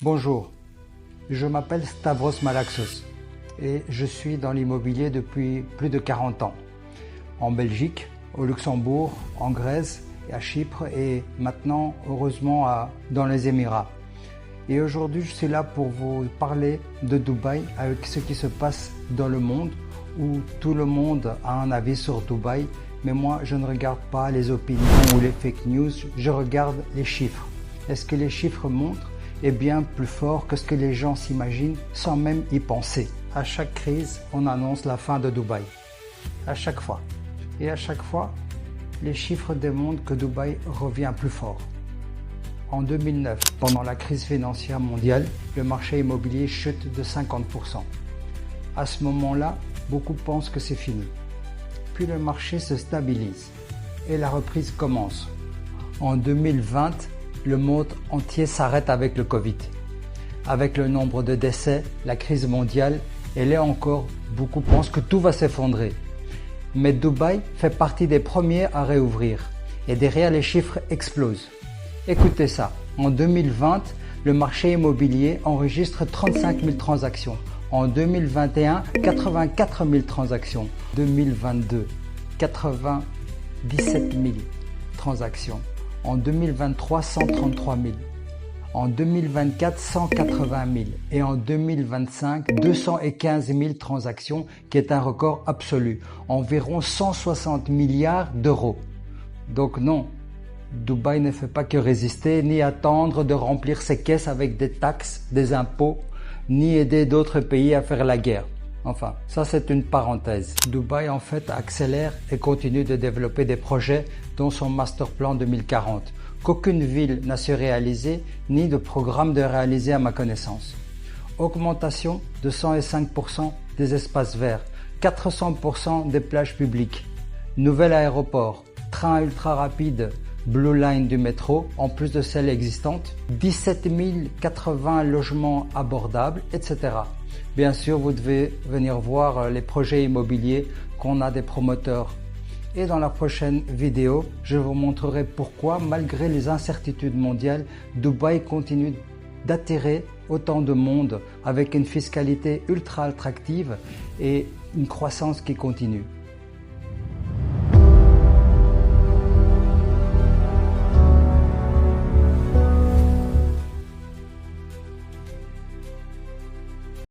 Bonjour, je m'appelle Stavros Malaxos et je suis dans l'immobilier depuis plus de 40 ans. En Belgique, au Luxembourg, en Grèce et à Chypre et maintenant, heureusement, dans les Émirats. Et aujourd'hui, je suis là pour vous parler de Dubaï avec ce qui se passe dans le monde où tout le monde a un avis sur Dubaï. Mais moi, je ne regarde pas les opinions ou les fake news, je regarde les chiffres. Est-ce que les chiffres montrent est bien plus fort que ce que les gens s'imaginent sans même y penser? À chaque crise, on annonce la fin de Dubaï. À chaque fois. Et à chaque fois, les chiffres démontrent que Dubaï revient plus fort. En 2009, pendant la crise financière mondiale, le marché immobilier chute de 50%. À ce moment-là, beaucoup pensent que c'est fini. Puis le marché se stabilise et la reprise commence. En 2020, le monde entier s'arrête avec le Covid. Avec le nombre de décès, la crise mondiale, et là encore, beaucoup pensent que tout va s'effondrer. Mais Dubaï fait partie des premiers à réouvrir. Et derrière, les chiffres explosent. Écoutez ça, en 2020, le marché immobilier enregistre 35 000 transactions. En 2021, 84 000 transactions. 2022, 97 000 transactions. En 2023, 133 000. En 2024, 180 000. Et en 2025, 215 000 transactions, qui est un record absolu. Environ 160 milliards d'euros. Donc non, Dubaï ne fait pas que résister, ni attendre de remplir ses caisses avec des taxes, des impôts, ni aider d'autres pays à faire la guerre. Enfin, ça c'est une parenthèse. Dubaï en fait accélère et continue de développer des projets dont son master plan 2040, qu'aucune ville n'a su réaliser ni de programme de réaliser à ma connaissance. Augmentation de 105% des espaces verts, 400% des plages publiques, nouvel aéroport, train ultra rapide, Blue Line du métro, en plus de celles existantes, 17 080 logements abordables, etc. Bien sûr, vous devez venir voir les projets immobiliers qu'on a des promoteurs. Et dans la prochaine vidéo, je vous montrerai pourquoi, malgré les incertitudes mondiales, Dubaï continue d'attirer autant de monde avec une fiscalité ultra attractive et une croissance qui continue.